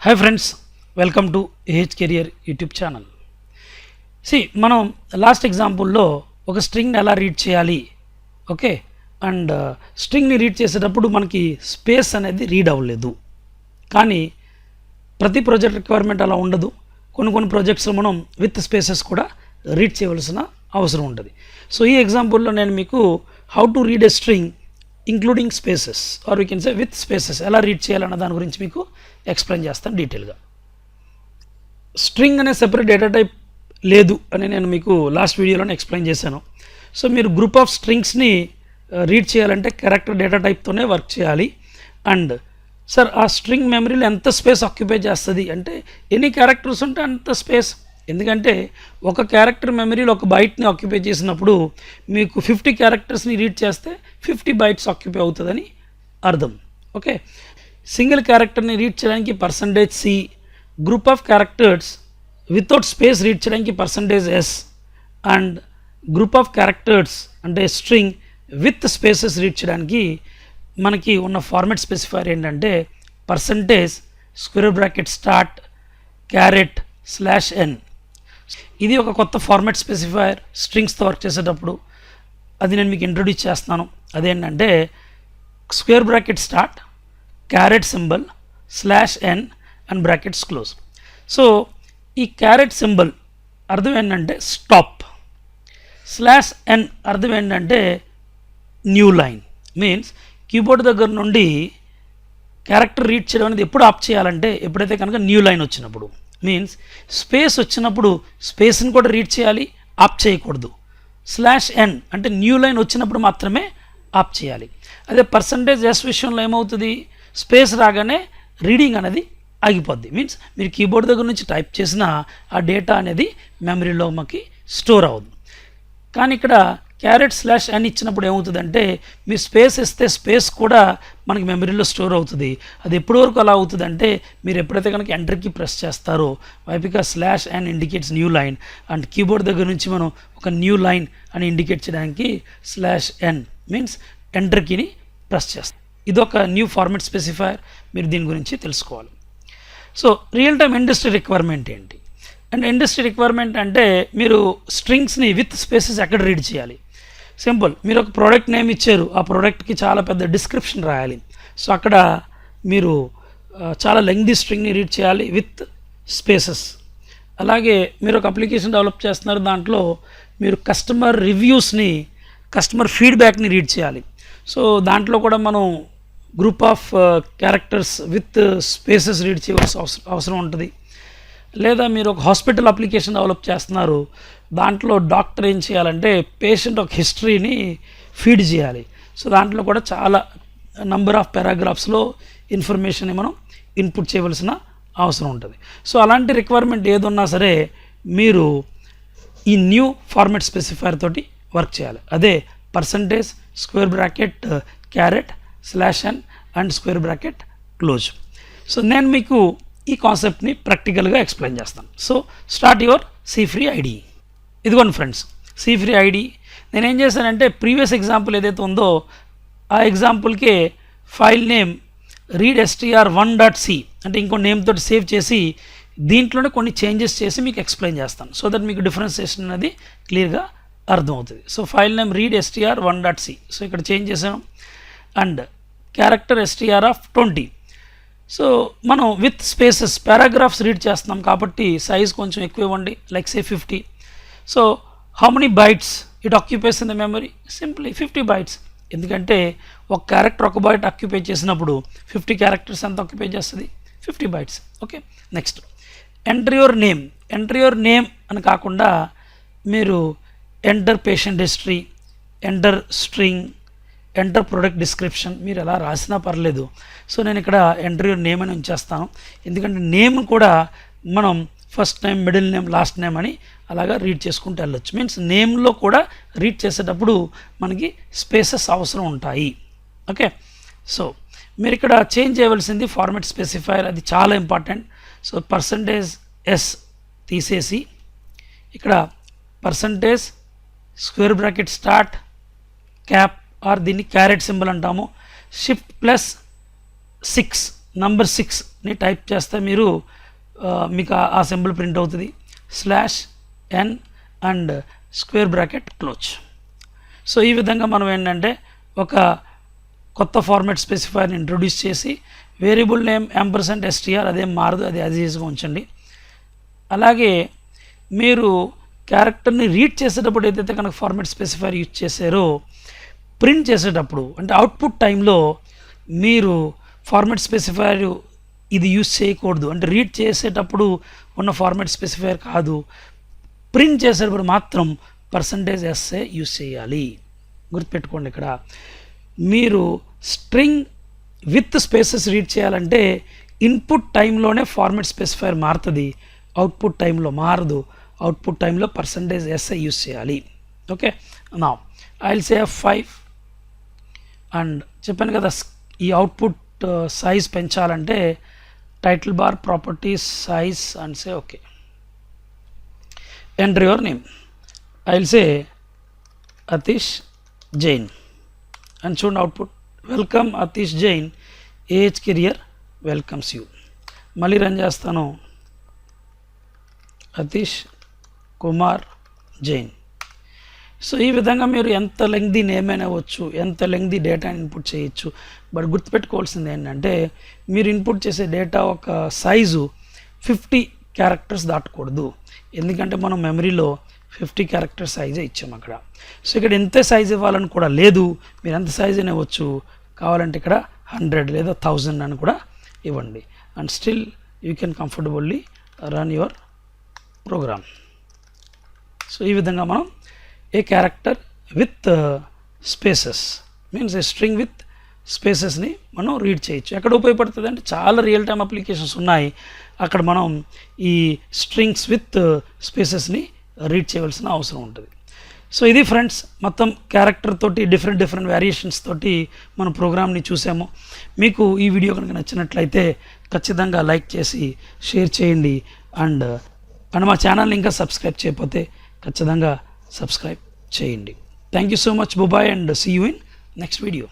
Hi friends, welcome to AH Career YouTube channel. మనం last ఎగ్జాంపుల్లో ఒక స్ట్రింగ్ని ఎలా రీడ్ చేయాలి, ఓకే, అండ్ స్ట్రింగ్ని రీడ్ చేసేటప్పుడు మనకి స్పేస్ అనేది రీడ్ అవ్వలేదు. కానీ ప్రతి ప్రాజెక్ట్ రిక్వైర్మెంట్ అలా ఉండదు. కొన్ని ప్రాజెక్ట్స్లో మనం విత్ స్పేసెస్ కూడా రీడ్ చేయవలసిన అవసరం ఉంటుంది. సో ఈ ఎగ్జాంపుల్లో నేను మీకు how to read a string including spaces or we can say with spaces ఎలా రీడ్ చేయాలన్న దాని గురించి మీకు ఎక్స్ప్లెయిన్ చేస్తాను డీటెయిల్గా. స్ట్రింగ్ అనే సెపరేట్ డేటా టైప్ లేదు అని నేను మీకు లాస్ట్ వీడియోలోనే ఎక్స్ప్లెయిన్ చేశాను. సో మీరు గ్రూప్ ఆఫ్ స్ట్రింగ్స్ని రీడ్ చేయాలంటే క్యారెక్టర్ డేటా టైప్తోనే వర్క్ చేయాలి. అండ్ సార్ ఆ స్ట్రింగ్ మెమరీలో ఎంత స్పేస్ ఆక్యుపై చేస్తుంది అంటే ఎన్ని క్యారెక్టర్స్ ఉంటే అంత స్పేస్. ఎందుకంటే ఒక క్యారెక్టర్ మెమరీలో ఒక బైట్ని ఆక్యుపై చేసినప్పుడు మీకు 50 క్యారెక్టర్స్ని రీడ్ చేస్తే 50 బైట్స్ ఆక్యుపై అవుతుందని అర్థం. ఓకే, సింగిల్ క్యారెక్టర్ని రీడ్ చేయడానికి %C, group of characters without space read చేయడానికి %S, and group of characters అంటే స్ట్రింగ్ విత్ స్పేసెస్ రీడ్ చేయడానికి మనకి ఉన్న ఫార్మాట్ స్పెసిఫైర్ ఏంటంటే %start /n. ఇది ఒక కొత్త ఫార్మాట్ స్పెసిఫైర్ స్ట్రింగ్స్తో వర్క్ చేసేటప్పుడు. అది నేను మీకు ఇంట్రొడ్యూస్ చేస్తున్నాను. అదేంటంటే $start /n and brackets close. So ఈ క్యారెట్ సింబల్ అర్థం ఏంటంటే స్టాప్, /n అర్థం ఏంటంటే న్యూ లైన్. మీన్స్ కీబోర్డ్ దగ్గర నుండి క్యారెక్టర్ రీడ్ చేయడం అనేది ఎప్పుడు ఆఫ్ చేయాలంటే ఎప్పుడైతే కనుక న్యూ లైన్ వచ్చినప్పుడు. మీన్స్ స్పేస్ వచ్చినప్పుడు స్పేస్ని కూడా రీడ్ చేయాలి, ఆఫ్ చేయకూడదు. /n అంటే న్యూ లైన్ వచ్చినప్పుడు మాత్రమే ఆఫ్ చేయాలి. అదే %S విషయంలో ఏమవుతుంది, స్పేస్ రాగానే రీడింగ్ అనేది ఆగిపోద్ది. మీన్స్ మీరు కీబోర్డ్ దగ్గర నుంచి టైప్ చేసిన ఆ డేటా అనేది మెమరీలో మాకు స్టోర్ అవ్వదు. కానీ ఇక్కడ $n ఇచ్చినప్పుడు ఏమవుతుందంటే మీరు స్పేస్ ఇస్తే స్పేస్ కూడా మనకి మెమరీలో స్టోర్ అవుతుంది. అది ఎప్పటి వరకు అలా అవుతుందంటే మీరు ఎప్పుడైతే కనుక ఎంటర్కి ప్రెస్ చేస్తారో వైపుగా /n indicates new line and keyboard దగ్గర నుంచి మనం ఒక న్యూ లైన్ అని ఇండికేట్ చేయడానికి /n మీన్స్ ఎంటర్కీని ప్రెస్ చేస్తాం. ఇదొక న్యూ ఫార్మాట్ స్పెసిఫైర్. మీరు దీని గురించి తెలుసుకోవాలి. So real time industry requirement ఏంటి అండ్ ఇండస్ట్రీ రిక్వైర్మెంట్ అంటే మీరు స్ట్రింగ్స్ని విత్ స్పేసెస్ ఎక్కడ రీడ్ చేయాలి. సింపుల్, మీరు ఒక ప్రోడక్ట్ నేమ్ ఇచ్చారు, ఆ ప్రోడక్ట్కి చాలా పెద్ద డిస్క్రిప్షన్ రాయాలి. సో అక్కడ మీరు చాలా లెంగ్తీ స్ట్రింగ్ని రీడ్ చేయాలి విత్ స్పేసెస్. అలాగే మీరు ఒక అప్లికేషన్ డెవలప్ చేస్తున్నారు, దాంట్లో మీరు కస్టమర్ రివ్యూస్ని, కస్టమర్ ఫీడ్బ్యాక్ని రీడ్ చేయాలి. సో దాంట్లో కూడా మనం group of characters with spaces read చేయవలసిన అవసరం ఉంటుంది. లేదా మీరు ఒక హాస్పిటల్ అప్లికేషన్ డెవలప్ చేస్తున్నారు, దాంట్లో డాక్టర్ ఏం చేయాలంటే పేషెంట్ ఒక హిస్టరీని ఫీడ్ చేయాలి. సో దాంట్లో కూడా చాలా నంబర్ ఆఫ్ పారాగ్రాఫ్స్లో ఇన్ఫర్మేషన్ని మనం ఇన్పుట్ చేయవలసిన అవసరం ఉంటుంది. సో అలాంటి రిక్వైర్మెంట్ ఏదున్నా సరే మీరు ఈ న్యూ ఫార్మాట్ స్పెసిఫైర్ తోటి వర్క్ చేయాలి. అదే %/n అండ్ /n సో నేను మీకు ఈ కాన్సెప్ట్ని ప్రాక్టికల్గా ఎక్స్ప్లెయిన్ చేస్తాను. So start your C-free ID. ఇదిగోండి ఫ్రెండ్స్, C-free ID. నేనేం చేశానంటే ప్రీవియస్ ఎగ్జాంపుల్ ఏదైతే ఉందో ఆ ఎగ్జాంపుల్కే ఫైల్ నేమ్ readstr1.c అంటే ఇంకో నేమ్ తోటి సేవ్ చేసి దీంట్లోనే కొన్ని చేంజెస్ చేసి మీకు ఎక్స్ప్లెయిన్ చేస్తాను. సో దట్ మీకు డిఫరెన్సియేషన్ అనేది క్లియర్గా అర్థమవుతుంది. So file name readstr1.c. So ఇక్కడ చేంజ్ చేసాను అండ్ క్యారెక్టర్ str20. సో మనం విత్ స్పేసెస్ పారాగ్రాఫ్స్ రీడ్ చేస్తున్నాం కాబట్టి సైజ్ కొంచెం ఎక్కువ ఇవ్వండి, like say 50. So how many bytes it occupies in the memory, simply 50 bytes. ఎందుకంటే ఒక క్యారెక్టర్ ఒక బైట్ ఆక్యుపై చేసినప్పుడు 50 క్యారెక్టర్స్ ఎంత ఆక్యుపై చేస్తుంది, 50 bytes. Okay, next enter your name అని కాకుండా మీరు enter patient history, enter string, enter product description మీరు ఎలా రాసినా పర్లేదు. సో నేను ఇక్కడ ఎంటర్ యువర్ నేమ్ అని ఉంచేస్తాను. ఎందుకంటే నేమ్ కూడా మనం first name, middle name, last name అని అలాగా రీడ్ చేసుకుంటూ వెళ్ళొచ్చు. మీన్స్ నేమ్లో కూడా రీడ్ చేసేటప్పుడు మనకి స్పేసెస్ అవసరం ఉంటాయి. ఓకే, సో మీరు ఇక్కడ చేంజ్ చేయవలసింది ఫార్మాట్ స్పెసిఫైర్, అది చాలా ఇంపార్టెంట్. సో %S తీసేసి ఇక్కడ %start ఆర్ దీన్ని క్యారెట్ సింబల్ అంటాము, Shift+6 నంబర్ 6ని టైప్ చేస్తే మీకు ఆ సింబల్ ప్రింట్ అవుతుంది. /n and square bracket close. So ఈ విధంగా మనం ఏంటంటే ఒక కొత్త ఫార్మాట్ స్పెసిఫైర్ని ఇంట్రొడ్యూస్ చేసి వేరియబుల్ నేమ్ $str అదేం మారదు, అది యాజ్ ఈజ్గా ఉంచండి. అలాగే మీరు క్యారెక్టర్ని రీడ్ చేసేటప్పుడు ఏదైతే కనుక ఫార్మాట్ స్పెసిఫైర్ యూజ్ చేశారో ప్రింట్ చేసేటప్పుడు అంటే అవుట్పుట్ టైంలో మీరు ఫార్మాట్ స్పెసిఫైర్ ఇది యూజ్ చేయకూడదు. అంటే రీడ్ చేసేటప్పుడు ఉన్న ఫార్మాట్ స్పెసిఫైర్ కాదు, ప్రింట్ చేసేటప్పుడు మాత్రం %s యూజ్ చేయాలి. గుర్తుపెట్టుకోండి, ఇక్కడ మీరు స్ట్రింగ్ విత్ స్పేసెస్ రీడ్ చేయాలంటే ఇన్పుట్ టైంలోనే ఫార్మాట్ స్పెసిఫైర్ మారుతుంది, అవుట్పుట్ టైంలో మారదు. అవుట్పుట్ టైంలో %s యూజ్ చేయాలి. ఓకే, నా ఐ విల్ సే 5 అండ్ చెప్పాను కదా ఈ అవుట్పుట్ సైజ్ పెంచాలంటే title bar properties size and say okay. Enter your name. I will say Atish Jain and చూడండి output welcome Atish Jain, AH career welcomes you. మళ్ళీ రన్ చేస్తాను, అతీష్ కుమార్ జైన్. సో ఈ విధంగా మీరు ఎంత లెంగ్తీ నేమ్ అయినా అవ్వచ్చు, ఎంత లెంగ్తీ డేటాని ఇన్పుట్ చేయొచ్చు. బట్ గుర్తుపెట్టుకోవాల్సింది ఏంటంటే మీరు ఇన్పుట్ చేసే డేటా ఒక సైజు 50 క్యారెక్టర్స్ దాటకూడదు. ఎందుకంటే మనం మెమరీలో 50 క్యారెక్టర్ సైజే ఇచ్చాము అక్కడ. సో ఇక్కడ ఎంత సైజ్ ఇవ్వాలని కూడా లేదు, మీరు ఎంత సైజ్ అయినా ఇవ్వచ్చు. కావాలంటే ఇక్కడ 100 లేదా 1000 అని కూడా ఇవ్వండి. And still you can comfortably run your program. So ఈ విధంగా మనం a character with spaces means a string with స్పేసెస్ని మనం రీడ్ చేయొచ్చు. ఎక్కడ ఉపయోగపడుతుంది అంటే చాలా రియల్ టైమ్ అప్లికేషన్స్ ఉన్నాయి, అక్కడ మనం ఈ స్ట్రింగ్స్ విత్ స్పేసెస్ని రీడ్ చేయవలసిన అవసరం ఉంటుంది. సో ఇది ఫ్రెండ్స్, మొత్తం క్యారెక్టర్ తోటి డిఫరెంట్ వేరియేషన్స్ తోటి మన ప్రోగ్రామ్ని చూసాము. మీకు ఈ వీడియో కనుక నచ్చినట్లయితే ఖచ్చితంగా లైక్ చేసి షేర్ చేయండి. అండ్ మా ఛానల్ని ఇంకా సబ్స్క్రైబ్ చేయకపోతే ఖచ్చితంగా సబ్స్క్రైబ్ చేయండి. Thank you so much. Bye and see you in next video.